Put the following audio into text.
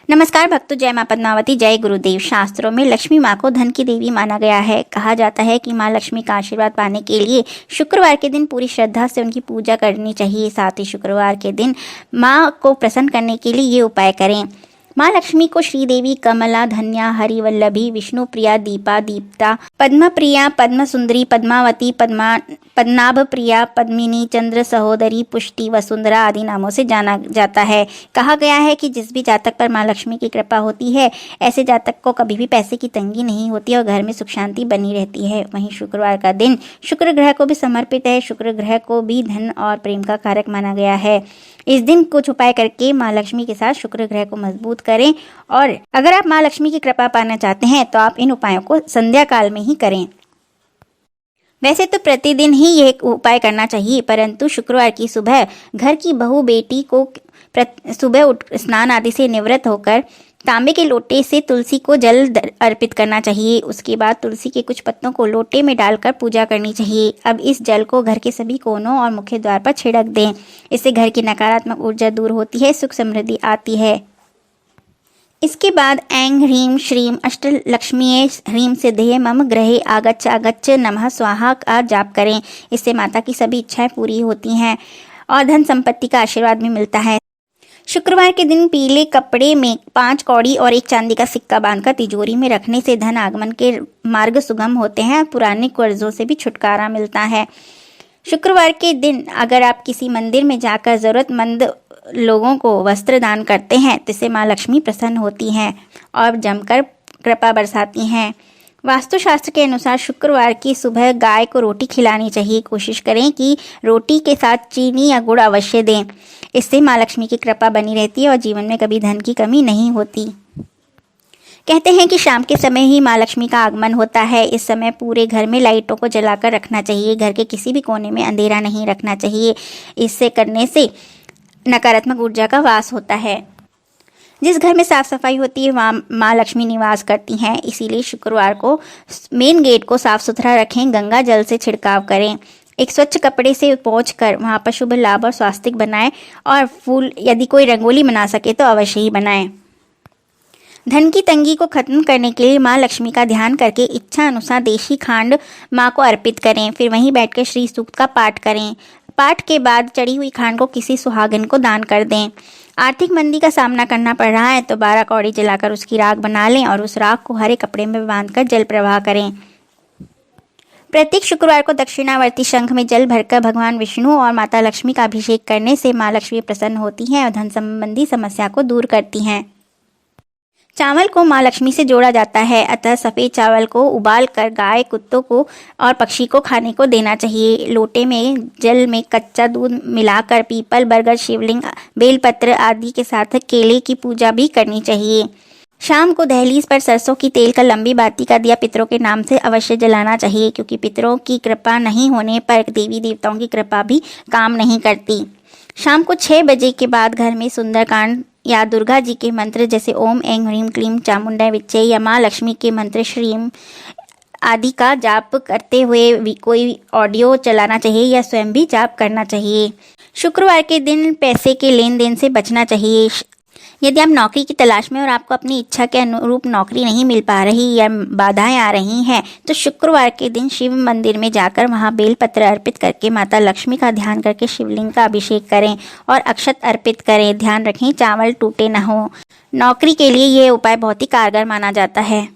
नमस्कार भक्तों, जय मां पद्मावती, जय गुरुदेव। शास्त्रों में लक्ष्मी मां को धन की देवी माना गया है। कहा जाता है कि मां लक्ष्मी का आशीर्वाद पाने के लिए शुक्रवार के दिन पूरी श्रद्धा से उनकी पूजा करनी चाहिए। साथ ही शुक्रवार के दिन मां को प्रसन्न करने के लिए ये उपाय करें। मां लक्ष्मी को श्रीदेवी, कमला, धन्या, हरिवल्लभी, विष्णु प्रिया, दीपा, दीप्ता, पद्म प्रिया, पद्म सुंदरी, पद्मावती, पद्मनाभ प्रिया, पद्मिनी, चंद्र सहोदरी, पुष्टि, वसुंधरा आदि नामों से जाना जाता है। कहा गया है कि जिस भी जातक पर मां लक्ष्मी की कृपा होती है, ऐसे जातक को कभी भी पैसे की तंगी नहीं होती और घर में सुख शांति बनी रहती है। वहीं शुक्रवार का दिन शुक्र ग्रह को भी समर्पित है। शुक्र ग्रह को भी धन और प्रेम का कारक माना गया है। इस दिन कुछ उपाय करके मां लक्ष्मी के साथ शुक्र ग्रह को मजबूत करें। और अगर आप मां लक्ष्मी की कृपा पाना चाहते हैं तो आप इन उपायों को संध्या काल में ही करें। वैसे तो प्रतिदिन ही ये उपाय करना चाहिए, परंतु शुक्रवार की सुबह घर की बहू बेटी को सुबह उठ स्नान आदि से निवृत्त होकर तांबे के लोटे से तुलसी को जल अर्पित करना चाहिए। उसके बाद तुलसी के कुछ पत्तों को लोटे में डालकर पूजा करनी चाहिए। अब इस जल को घर के सभी कोनों और मुख्य द्वार पर छिड़क दें। इससे घर की नकारात्मक ऊर्जा दूर होती है, सुख समृद्धि आती है। इसके बाद ऐं ह्रीं श्रीं अष्टलक्ष्मीये ह्रीं सिद्धये मम ग्रहे आगच्छ आगच्छ नमः स्वाहा का जाप करें। इससे माता की सभी इच्छाएं पूरी होती हैं और धन संपत्ति का आशीर्वाद भी मिलता है। शुक्रवार के दिन पीले कपड़े में 5 कौड़ी और 1 चांदी का सिक्का बांधकर तिजोरी में रखने से धन आगमन के मार्ग सुगम होते हैं। पुराने कर्जों से भी छुटकारा मिलता है। शुक्रवार के दिन अगर आप किसी मंदिर में जाकर जरूरतमंद लोगों को वस्त्र दान करते हैं तो इससे मां लक्ष्मी प्रसन्न होती हैं और जमकर कृपा बरसाती हैं। वास्तुशास्त्र के अनुसार शुक्रवार की सुबह गाय को रोटी खिलानी चाहिए। कोशिश करें कि रोटी के साथ चीनी या गुड़ अवश्य दें। इससे मां लक्ष्मी की कृपा बनी रहती है और जीवन में कभी धन की कमी नहीं होती। कहते हैं कि शाम के समय ही मां लक्ष्मी का आगमन होता है। इस समय पूरे घर में लाइटों को जलाकर रखना चाहिए। घर के किसी भी कोने में अंधेरा नहीं रखना चाहिए। इससे करने से नकारात्मक ऊर्जा का वास होता है। जिस घर में साफ सफाई होती है वहाँ माँ लक्ष्मी निवास करती हैं। इसीलिए शुक्रवार को मेन गेट को साफ सुथरा रखें। गंगा जल से छिड़काव करें। एक स्वच्छ कपड़े से पोंछ कर वहाँ पर शुभ लाभ और स्वास्तिक बनाएं और फूल यदि कोई रंगोली बना सके तो अवश्य ही बनाएं। धन की तंगी को खत्म करने के लिए माँ लक्ष्मी का ध्यान करके इच्छा अनुसार देशी खांड माँ को अर्पित करें। फिर वहीं बैठकर श्री सूक्त का पाठ करें। पाठ के बाद चढ़ी हुई खांड को किसी सुहागन को दान कर दें। आर्थिक मंदी का सामना करना पड़ रहा है तो 12 कौड़ी जलाकर उसकी राख बना लें और उस राख को हरे कपड़े में बांधकर जल प्रवाह करें। प्रत्येक शुक्रवार को दक्षिणावर्ती शंख में जल भरकर भगवान विष्णु और माता लक्ष्मी का अभिषेक करने से माँ लक्ष्मी प्रसन्न होती हैं और धन संबंधी समस्या को दूर करती हैं। चावल को माँ लक्ष्मी से जोड़ा जाता है, अतः सफ़ेद चावल को उबाल कर गाय, कुत्तों को और पक्षी को खाने को देना चाहिए। लोटे में जल में कच्चा दूध मिलाकर पीपल, बरगद, शिवलिंग, बेलपत्र आदि के साथ केले की पूजा भी करनी चाहिए। शाम को दहलीज पर सरसों की तेल का लंबी बाती का दिया पितरों के नाम से अवश्य जलाना चाहिए, क्योंकि पितरों की कृपा नहीं होने पर देवी देवताओं की कृपा भी काम नहीं करती। शाम को 6 बजे के बाद घर में सुंदरकांड या दुर्गा जी के मंत्र जैसे ओम ऐं ह्रीं क्लीं चामुंडा विच्चे या माँ लक्ष्मी के मंत्र श्रीम आदि का जाप करते हुए कोई ऑडियो चलाना चाहिए या स्वयं भी जाप करना चाहिए। शुक्रवार के दिन पैसे के लेन देन से बचना चाहिए। यदि आप नौकरी की तलाश में और आपको अपनी इच्छा के अनुरूप नौकरी नहीं मिल पा रही या बाधाएं आ रही हैं तो शुक्रवार के दिन शिव मंदिर में जाकर वहां बेलपत्र अर्पित करके माता लक्ष्मी का ध्यान करके शिवलिंग का अभिषेक करें और अक्षत अर्पित करें। ध्यान रखें चावल टूटे न हो। नौकरी के लिए ये उपाय बहुत ही कारगर माना जाता है।